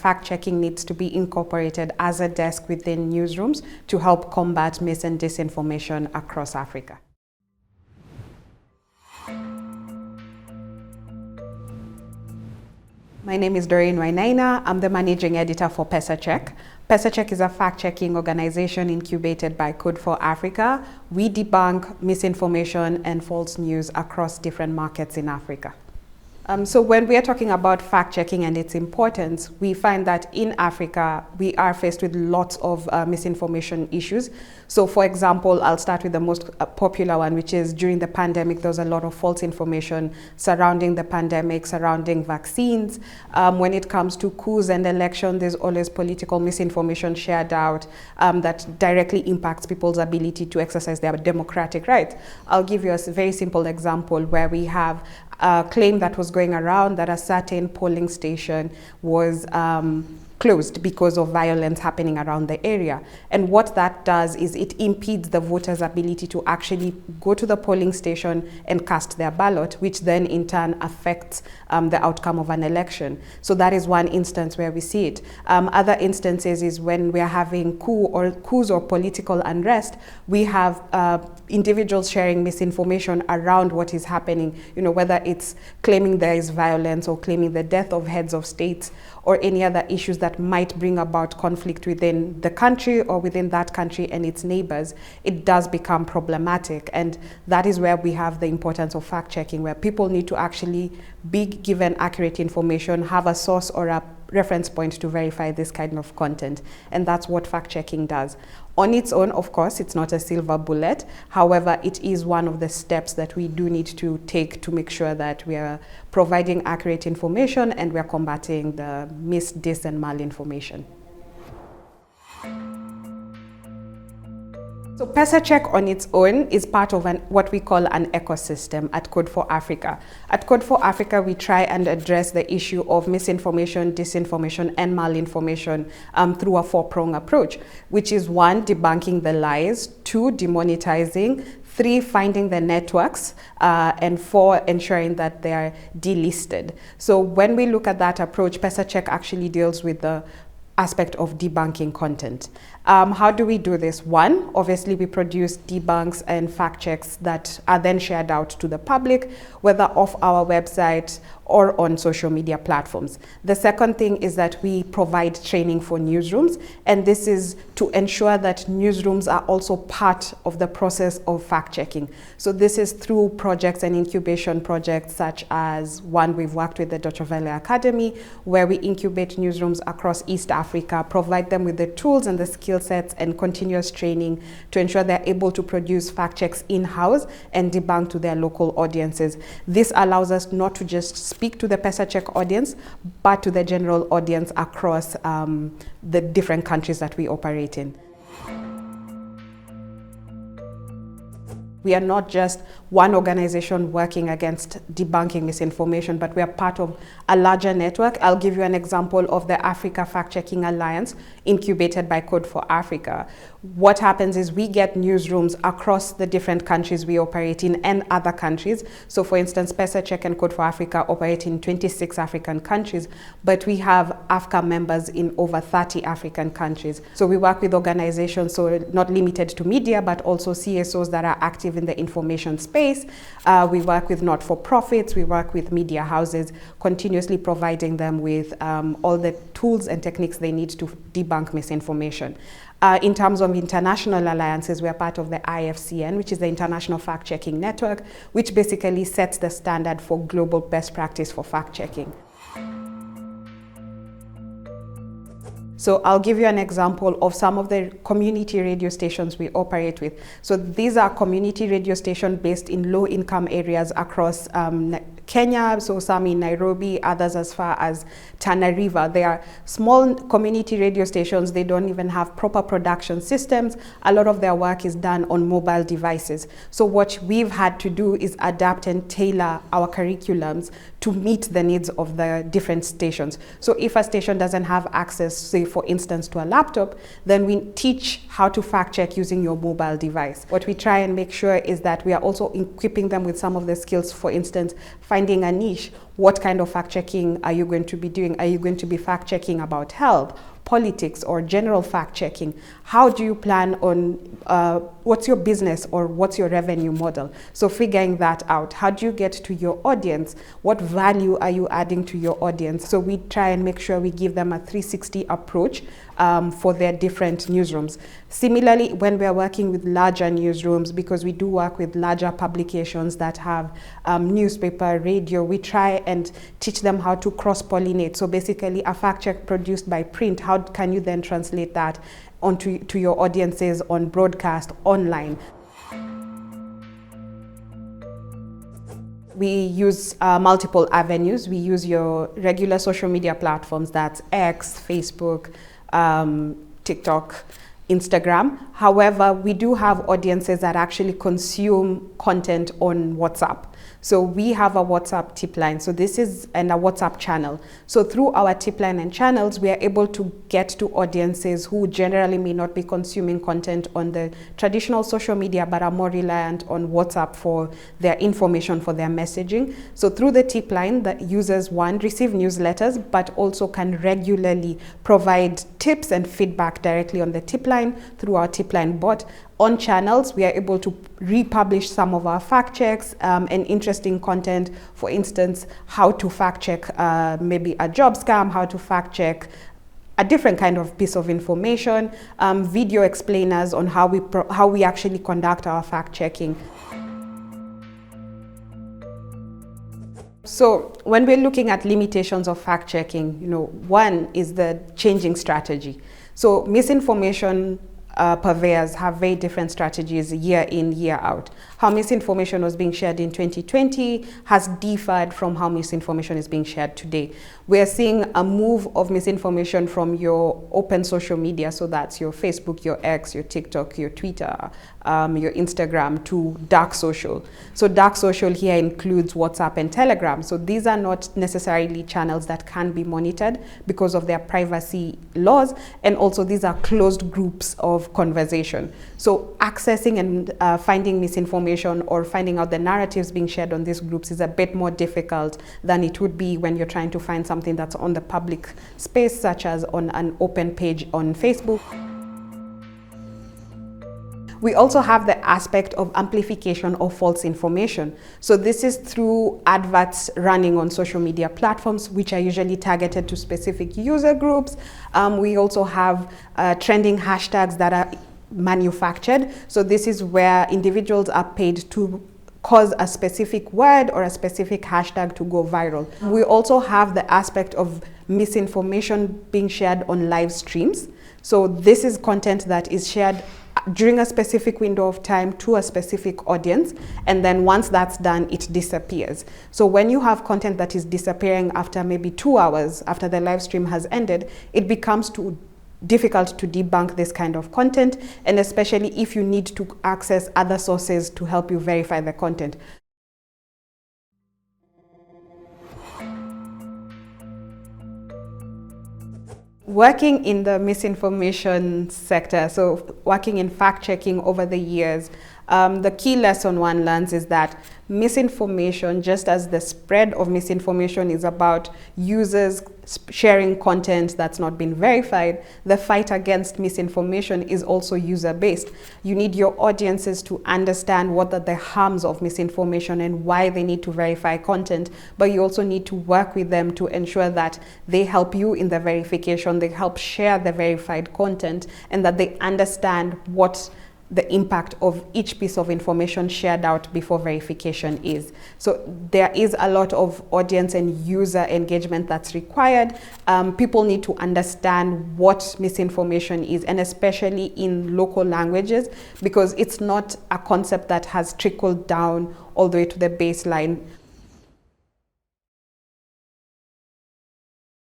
fact-checking needs to be incorporated as a desk within newsrooms to help combat mis and disinformation across Africa. My name is Doreen Wainainah. I'm the managing editor for PesaCheck. PesaCheck is a fact-checking organization incubated by Code for Africa. We debunk misinformation and false news across different markets in Africa. So when we are talking about fact-checking and its importance, we find that in Africa, we are faced with lots of misinformation issues. So for example, I'll start with the most popular one, which is during the pandemic, there was a lot of false information surrounding the pandemic, surrounding vaccines. When it comes to coups and election, there's always political misinformation shared out that directly impacts people's ability to exercise their democratic rights. I'll give you a very simple example where we have a claim that was going around that a certain polling station was closed because of violence happening around the area. And what that does is it impedes the voters' ability to actually go to the polling station and cast their ballot, which then in turn affects the outcome of an election. So that is one instance where we see it. Other instances is when we are having coups or political unrest, we have individuals sharing misinformation around what is happening, whether it's claiming there is violence or claiming the death of heads of states or any other issues that might bring about conflict within the country or within that country and its neighbors. It does become problematic, and that is where we have the importance of fact-checking, where people need to actually be given accurate information, have a source or a reference point to verify this kind of content, and that's what fact-checking does. On its own, of course, it's not a silver bullet. However, it is one of the steps that we do need to take to make sure that we are providing accurate information and we are combating the mis, dis, and malinformation. So PesaCheck on its own is part of what we call an ecosystem at Code for Africa. At Code for Africa, we try and address the issue of misinformation, disinformation, and malinformation through a four-pronged approach, which is 1, debunking the lies, 2, demonetizing, 3, finding the networks, and 4, ensuring that they are delisted. So when we look at that approach, PesaCheck actually deals with the aspect of debunking content. How do we do this? 1, obviously we produce debunks and fact checks that are then shared out to the public, whether off our website or on social media platforms. The second thing is that we provide training for newsrooms, and this is to ensure that newsrooms are also part of the process of fact-checking. So this is through projects and incubation projects such as one we've worked with the DW Akademie, where we incubate newsrooms across East Africa, provide them with the tools and the skill sets and continuous training to ensure they're able to produce fact checks in-house and debunk to their local audiences. This allows us not to just speak to the PesaCheck audience, but to the general audience across the different countries that we operate in. We are not just one organization working against debunking misinformation, but we are part of a larger network. I'll give you an example of the Africa Fact-Checking Alliance, incubated by Code for Africa. What happens is we get newsrooms across the different countries we operate in and other countries. So for instance, PesaCheck and Code for Africa operate in 26 African countries, but we have AFCA members in over 30 African countries. So we work with organizations, so not limited to media, but also CSOs that are active in the information space. We work with not-for-profits, we work with media houses, continuously providing them with all the tools and techniques they need to debunk misinformation. In terms of international alliances, we are part of the IFCN, which is the International Fact-Checking Network, which basically sets the standard for global best practice for fact-checking. So I'll give you an example of some of the community radio stations we operate with. So these are community radio stations based in low-income areas across Kenya, so some in Nairobi, others as far as Tana River. They are small community radio stations. They don't even have proper production systems. A lot of their work is done on mobile devices. So what we've had to do is adapt and tailor our curriculums to meet the needs of the different stations. So if a station doesn't have access, say for instance, to a laptop, then we teach how to fact check using your mobile device. What we try and make sure is that we are also equipping them with some of the skills, for instance, finding a niche. What kind of fact-checking are you going to be doing? Are you going to be fact-checking about health, politics, or general fact-checking? How do you plan on, what's your business or what's your revenue model? So figuring that out. How do you get to your audience? What value are you adding to your audience? So we try and make sure we give them a 360 approach for their different newsrooms. Similarly, when we're working with larger newsrooms, because we do work with larger publications that have newspaper, radio, we try and teach them how to cross-pollinate. So basically, a fact check produced by print, how can you then translate that onto your audiences on broadcast, online? We use multiple avenues. We use your regular social media platforms, that's X, Facebook, TikTok, Instagram. However, we do have audiences that actually consume content on WhatsApp. So we have a WhatsApp tip line. So this is a WhatsApp channel. So through our tip line and channels, we are able to get to audiences who generally may not be consuming content on the traditional social media, but are more reliant on WhatsApp for their information, for their messaging. So through the tip line, the users, one, receive newsletters, but also can regularly provide tips and feedback directly on the tip line through our tip line bot. On channels, we are able to republish some of our fact checks and interesting content. For instance, how to fact check maybe a job scam, how to fact check a different kind of piece of information, video explainers on how we actually conduct our fact checking. So when we're looking at limitations of fact checking, one is the changing strategy. So misinformation purveyors have very different strategies year in, year out. How misinformation was being shared in 2020 has differed from how misinformation is being shared today. We're seeing a move of misinformation from your open social media, so that's your Facebook, your X, your TikTok, your Twitter, your Instagram, to dark social. So dark social here includes WhatsApp and Telegram. So these are not necessarily channels that can be monitored because of their privacy laws, and also these are closed groups of conversation. So accessing and finding misinformation or finding out the narratives being shared on these groups is a bit more difficult than it would be when you're trying to find something that's on the public space, such as on an open page on Facebook. We also have the aspect of amplification of false information. So this is through adverts running on social media platforms, which are usually targeted to specific user groups. We also have trending hashtags that are manufactured. So this is where individuals are paid to cause a specific word or a specific hashtag to go viral. We also have the aspect of misinformation being shared on live streams. So this is content that is shared during a specific window of time to a specific audience, and then once that's done, it disappears. So when you have content that is disappearing after maybe 2 hours after the live stream has ended, it becomes too difficult to debunk this kind of content, and especially if you need to access other sources to help you verify the content. Working in the misinformation sector, so working in fact-checking over the years, the key lesson one learns is that misinformation, just as the spread of misinformation is about users sharing content that's not been verified, the fight against misinformation is also user-based. You need your audiences to understand what are the harms of misinformation and why they need to verify content, but you also need to work with them to ensure that they help you in the verification, they help share the verified content, and that they understand what the impact of each piece of information shared out before verification is. So there is a lot of audience and user engagement that's required. People need to understand what misinformation is, and especially in local languages, because it's not a concept that has trickled down all the way to the baseline.